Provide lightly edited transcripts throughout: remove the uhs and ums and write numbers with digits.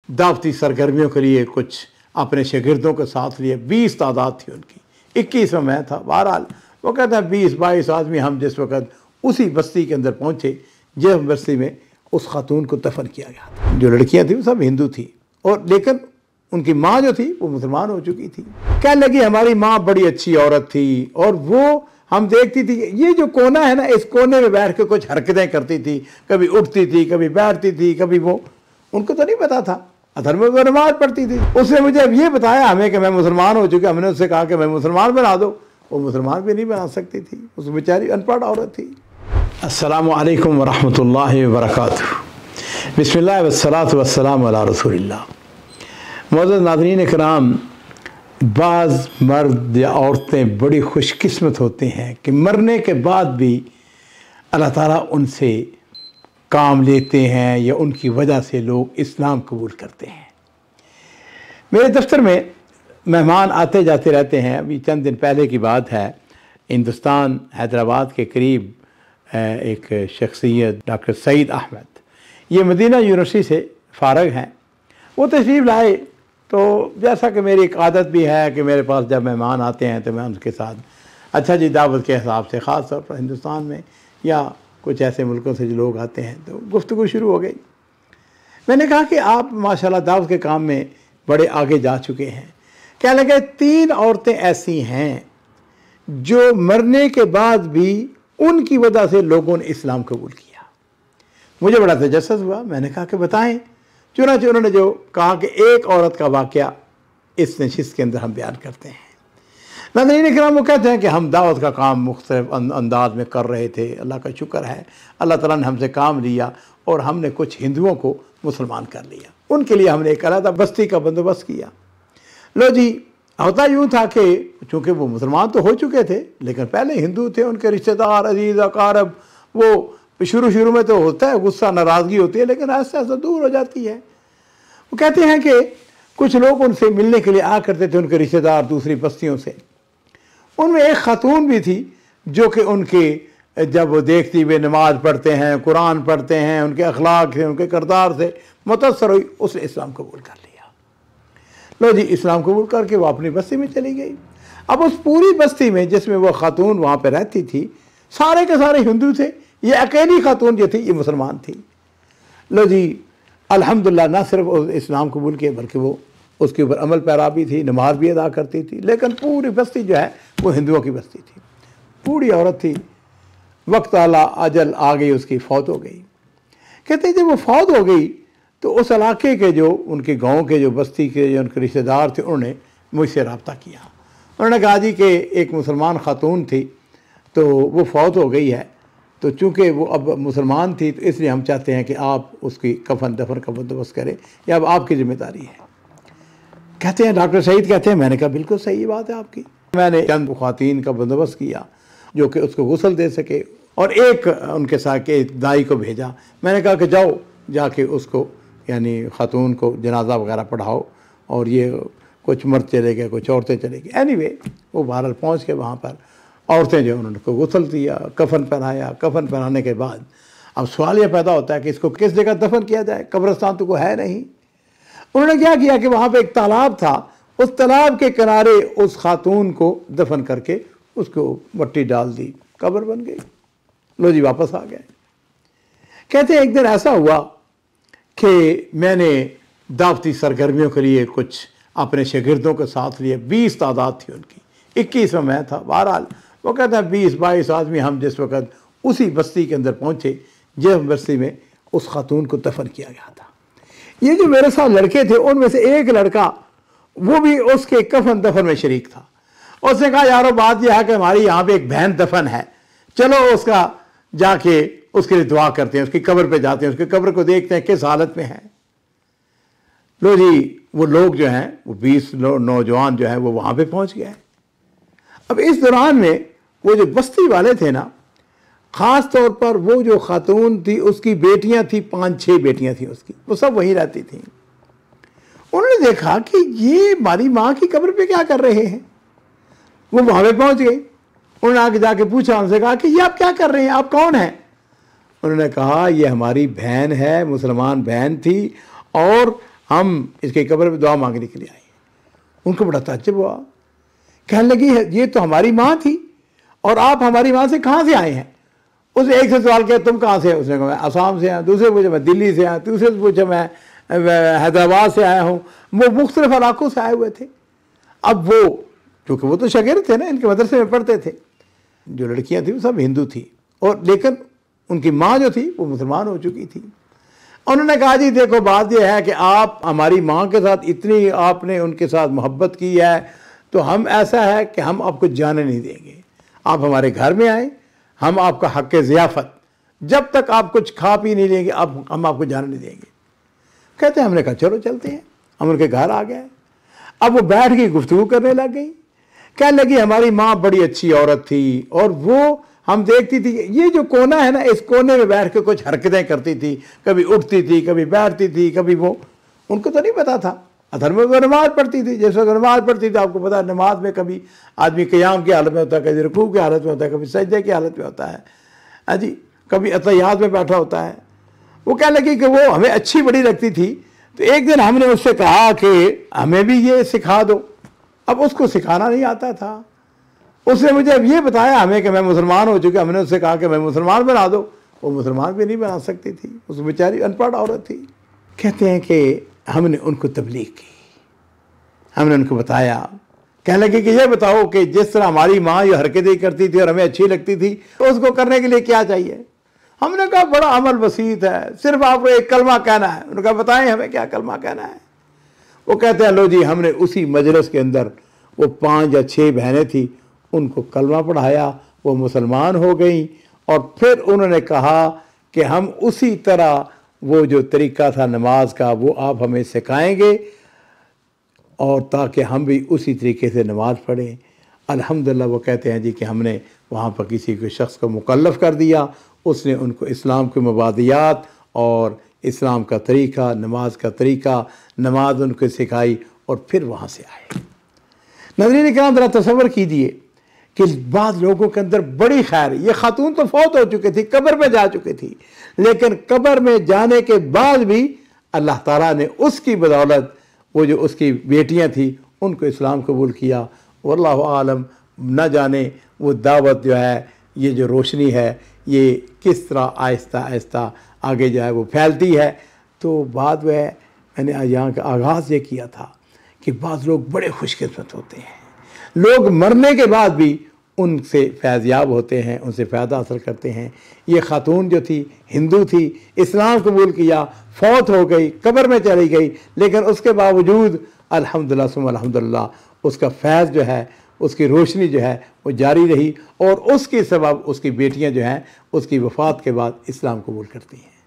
दावती सरगर्मियों के लिए कुछ अपने शागिर्दों के साथ लिए 20 तादाद थी उनकी, 21 में मैं था। बहरहाल वो कहता है 20-22 आदमी हम जिस वक़्त उसी बस्ती के अंदर पहुँचे जिस बस्ती में उस खातून को दफन किया गया था। जो लड़कियाँ थी वो सब हिंदू थी, और लेकिन उनकी माँ जो थी वो मुसलमान हो चुकी थी। कहने लगी हमारी माँ बड़ी अच्छी औरत थी, और वो हम देखती थी ये जो कोना है ना, इस कोने में बैठ के कुछ हरकतें करती थी, कभी उठती थी, कभी बैठती थी, कभी वो, उनको तो नहीं पता था, असल में वो नमाज पढ़ती थी। उसने मुझे अब ये बताया हमें कि मैं मुसलमान हो चुका। हमने उससे कहा कि मैं मुसलमान बना दो, वो मुसलमान भी नहीं बना सकती थी, उस बेचारी अनपढ़ औरत थी। अस्सलामु अलैकुम वरहमतुल्लाहि वबरकातुहू। बिस्मिल्लाह वस्सलातु वस्सलामु अला रसूलिल्लाह। मौजूद नाज़रीन इकराम, बाज़ मर्द या औरतें बड़ी खुशकिस्मत होते हैं कि मरने के बाद भी अल्लाह ताला उनसे काम लेते हैं या उनकी वजह से लोग इस्लाम कबूल करते हैं। मेरे दफ्तर में मेहमान आते जाते रहते हैं। अभी चंद दिन पहले की बात है, हिंदुस्तान हैदराबाद के करीब एक शख्सियत डॉक्टर सईद अहमद, ये मदीना यूनिवर्सिटी से फ़ारग हैं, वो तशरीफ़ लाए। तो जैसा कि मेरी एक आदत भी है कि मेरे पास जब मेहमान आते हैं तो मैं उनके साथ अच्छा जी दावत के हिसाब से, ख़ास तौर पर हिंदुस्तान में या कुछ ऐसे मुल्कों से जो लोग आते हैं, तो गुफ्तगू शुरू हो गई। मैंने कहा कि आप माशाल्लाह दावत के काम में बड़े आगे जा चुके हैं। क्या लगे 3 औरतें ऐसी हैं जो मरने के बाद भी उनकी वजह से लोगों ने इस्लाम कबूल किया। मुझे बड़ा तजस्सुस हुआ। मैंने कहा कि बताएं। चुनांचे उन्होंने जो कहा कि एक औरत का वाक़या इस नशिस्त के अंदर हम बयान करते हैं। नाज़रीन इकराम, वो कहते हैं कि हम दावत का काम मुख्तलिफ अंदाज में कर रहे थे। अल्लाह का शुक्र है, अल्लाह ताला ने हमसे काम लिया और हमने कुछ हिंदुओं को मुसलमान कर लिया। उनके लिए हमने एक अलग बस्ती का बंदोबस्त किया। लो जी, होता यूँ था कि चूँकि वो मुसलमान तो हो चुके थे, लेकिन पहले हिंदू थे, उनके रिश्तेदार अजीज़ अकारब, वो शुरू में तो होता है गुस्सा, नाराज़गी होती है, लेकिन आहिस्ता आहिस्ता दूर हो जाती है। वो कहते हैं कि कुछ लोग उनसे मिलने के लिए आ करते थे, उनके रिश्तेदार दूसरी बस्तियों से। उनमें एक खातून भी थी जो कि उनके जब वो देखती वे नमाज पढ़ते हैं, कुरान पढ़ते हैं, उनके अखलाक से, उनके किरदार से मुतासर हुई, उसने इस्लाम कबूल कर लिया। लो जी, इस्लाम कबूल करके वो अपनी बस्ती में चली गई। अब उस पूरी बस्ती में जिसमें वो खातून वहाँ पर रहती थी, सारे के सारे हिंदू थे। ये अकेली खातून जो थी ये मुसलमान थी। लो जी, अल्हम्दुलिल्लाह, ना सिर्फ इस्लाम कबूल किया बल्कि वो उसके ऊपर अमल पैरा भी थी, नमाज भी अदा करती थी। लेकिन पूरी बस्ती जो है वो हिंदुओं की बस्ती थी। बूढ़ी औरत थी, वक्त आला अजल आ गई, उसकी फौत हो गई। कहते हैं जब वो फौत हो गई तो उस इलाके के जो उनके गांव के जो बस्ती के जो उनके रिश्तेदार थे, उन्होंने मुझसे रब्ता किया। उन्होंने कहा जी कि एक मुसलमान खातून थी, तो वो फौत हो गई है, तो चूँकि वो अब मुसलमान थी तो इसलिए हम चाहते हैं कि आप उसकी कफन दफन का बंदोबस्त करें, या अब आपकी ज़िम्मेदारी है। कहते हैं डॉक्टर सईद कहते हैं, मैंने कहा बिल्कुल सही बात है आपकी। मैंने चंद ख़वातीन का बंदोबस्त किया जो कि उसको गुस्ल दे सके, और एक उनके साथ के दाई को भेजा। मैंने कहा कि जाओ जाके उसको यानी ख़ातून को जनाजा वगैरह पढ़ाओ, और ये कुछ मर्द चले गए, कुछ औरतें चले गई। एनीवे, वो बहरहाल पहुँच के वहाँ पर औरतें जो उन्होंने को गुस्ल दिया, कफन पहनाया। कफन पहनाने के बाद अब सवाल यह पैदा होता है कि इसको किस जगह दफन किया जाए, कब्रिस्तान तो कोई है नहीं। उन्होंने क्या किया कि वहाँ पे एक तालाब था, उस तालाब के किनारे उस खातून को दफन करके उसको मट्टी डाल दी, कब्र बन गई। लो जी, वापस आ गए। कहते हैं एक दिन ऐसा हुआ कि मैंने दावती सरगर्मियों के लिए कुछ अपने शागिर्दों के साथ लिए 20 तादाद थी उनकी, 21 में मैं था। बहरहाल वो कहता है 20-22 आदमी हम जिस वक़्त उसी बस्ती के अंदर पहुँचे जिस बस्ती में उस खातून को दफन किया गया था। ये जो मेरे साथ लड़के थे उनमें से एक लड़का वो भी उसके कफन दफन में शरीक था। उसने कहा यारो बात यह है कि हमारी यहाँ पे एक बहन दफन है, चलो उसका जाके उसके लिए दुआ करते हैं, उसकी कब्र पे जाते हैं, उसकी कब्र को देखते हैं किस हालत में है। लो जी, वो लोग जो हैं वो 20 नौजवान जो हैं वो वहाँ पे पहुँच गए। अब इस दौरान में वो जो बस्ती वाले थे ना, ख़ास तौर पर वो जो खातून थी उसकी बेटियां थी, 5-6 बेटियां थी उसकी, वो सब वहीं रहती थीं। उन्होंने देखा कि ये हमारी माँ की कब्र पे क्या कर रहे हैं। वो वहाँ पे पहुँच गई। उन्होंने आके जाके पूछा, उनसे कहा कि ये आप क्या कर रहे हैं, आप कौन हैं। उन्होंने कहा ये हमारी बहन है, मुसलमान बहन थी, और ہم اس کی قبر پہ دعا مانگنے کے لیے آئے ہیں۔ ان کو بڑا تعجب ہوا، کہنے لگی یہ تو ہماری ماں تھی اور آپ ہماری ماں سے کہاں سے آئے ہیں؟ اس نے ایک سے سوال کیا تم کہاں سے؟ اس نے کہا میں آسام سے آیا، دوسرے پوچھا میں دلی سے آیا، تیسرے سے پوچھا میں حیدرآباد سے آیا ہوں۔ وہ مختلف علاقوں سے آئے ہوئے تھے۔ اب وہ کیونکہ وہ تو شاگرد تھے نا، ان کے مدرسے میں پڑھتے تھے، جو لڑکیاں تھیں وہ سب ہندو تھی، اور لیکن ان کی ماں جو تھی وہ مسلمان ہو چکی تھی۔ انہوں نے کہا جی دیکھو بات یہ ہے کہ آپ ہماری ماں کے ساتھ اتنی آپ نے ان کے ساتھ محبت کی ہے، تو ہم ایسا ہے کہ ہم آپ کو جانے نہیں دیں گے، آپ ہمارے گھر میں آئیں، ہم آپ کا حق ضیافت، جب تک آپ کچھ کھا پی نہیں لیں گے ہم آپ کو جانے نہیں دیں گے۔ کہتے ہیں ہم نے کہا چلو چلتے ہیں، ہم ان کے گھر آ گئے۔ اب وہ بیٹھ کے گفتگو کرنے لگ گئی، کہنے لگی ہماری ماں بڑی اچھی عورت تھی، اور وہ ہم دیکھتی تھی یہ جو کونا ہے نا، اس کونے میں بیٹھ کے کچھ حرکتیں کرتی تھی، کبھی اٹھتی تھی، کبھی بیٹھتی تھی، کبھی وہ، ان کو تو نہیں پتا تھا، اصل میں وہ نماز پڑھتی تھی۔ جیسے نماز پڑھتی تھی، آپ کو پتا ہے نماز میں کبھی آدمی قیام کی حالت میں ہوتا ہے، کبھی رکوع کی حالت میں ہوتا ہے، کبھی سجدے کی حالت میں ہوتا ہے جی، کبھی اتحیات میں بیٹھا ہوتا ہے۔ وہ کہنے لگی کہ وہ ہمیں اچھی بڑی لگتی تھی، تو ایک دن ہم نے اس سے کہا کہ ہمیں بھی یہ سکھا دو۔ اب اس کو سکھانا نہیں آتا تھا، اس نے مجھے اب یہ بتایا ہمیں کہ میں مسلمان ہو چکا، ہم نے اس سے کہا کہ میں مسلمان بنا دو، وہ مسلمان بھی نہیں بنا سکتی تھی، اس بیچاری ان پڑھ عورت تھی۔ کہتے ہیں کہ ہم نے ان کو تبلیغ کی، ہم نے ان کو بتایا، کہنے لگے کہ یہ بتاؤ کہ جس طرح ہماری ماں یہ حرکتیں کرتی تھی اور ہمیں اچھی لگتی تھی، تو اس کو کرنے کے لیے کیا چاہیے؟ ہم نے کہا بڑا عمل بسیط ہے، صرف آپ کو ایک کلمہ کہنا ہے۔ انہوں نے کہا بتائیں ہمیں کیا کلمہ کہنا ہے۔ وہ کہتے ہیں لو جی، ہم نے اسی مجلس کے اندر وہ 5 یا 6 بہنیں تھیں، ان کو کلمہ پڑھایا، وہ مسلمان ہو گئیں، اور پھر انہوں نے کہا کہ ہم اسی طرح وہ جو طریقہ تھا نماز کا وہ آپ ہمیں سکھائیں گے، اور تاکہ ہم بھی اسی طریقے سے نماز پڑھیں۔ الحمدللہ وہ کہتے ہیں جی کہ ہم نے وہاں پر کسی کو شخص کو مکلف کر دیا، اس نے ان کو اسلام کے مبادیات اور اسلام کا طریقہ، نماز کا طریقہ، نماز ان کو سکھائی، اور پھر وہاں سے آئے۔ ناظرین اکرام ذرا تصور کیجئے کہ بعض لوگوں کے اندر بڑی خیر، یہ خاتون تو فوت ہو چکی تھی، قبر میں جا چکی تھی، لیکن قبر میں جانے کے بعد بھی اللہ تعالیٰ نے اس کی بدولت، وہ جو اس کی بیٹیاں تھیں، ان کو اسلام قبول کیا۔ واللہ عالم، نہ جانے وہ دعوت جو ہے، یہ جو روشنی ہے، یہ کس طرح آہستہ آہستہ آگے جو ہے وہ پھیلتی ہے۔ تو بات وہ ہے، میں نے یہاں کا آغاز یہ کیا تھا کہ بعض لوگ بڑے خوش قسمت ہوتے ہیں، لوگ مرنے کے بعد بھی ان سے فیض یاب ہوتے ہیں، ان سے فائدہ حاصل کرتے ہیں۔ یہ خاتون جو تھی ہندو تھی، اسلام قبول کیا، فوت ہو گئی، قبر میں چلی گئی، لیکن اس کے باوجود الحمدللہ ثم الحمدللہ اس کا فیض جو ہے، اس کی روشنی جو ہے وہ جاری رہی، اور اس کے سبب اس کی بیٹیاں جو ہیں اس کی وفات کے بعد اسلام قبول کرتی ہیں۔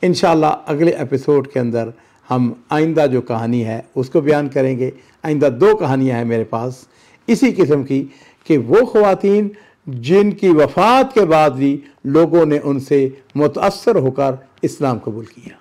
انشاءاللہ اگلے ایپیسوڈ کے اندر ہم آئندہ جو کہانی ہے اس کو بیان کریں گے۔ آئندہ 2 کہانیاں ہیں میرے پاس اسی قسم کی، کہ وہ خواتین جن کی وفات کے بعد بھی لوگوں نے ان سے متاثر ہو کر اسلام قبول کیا۔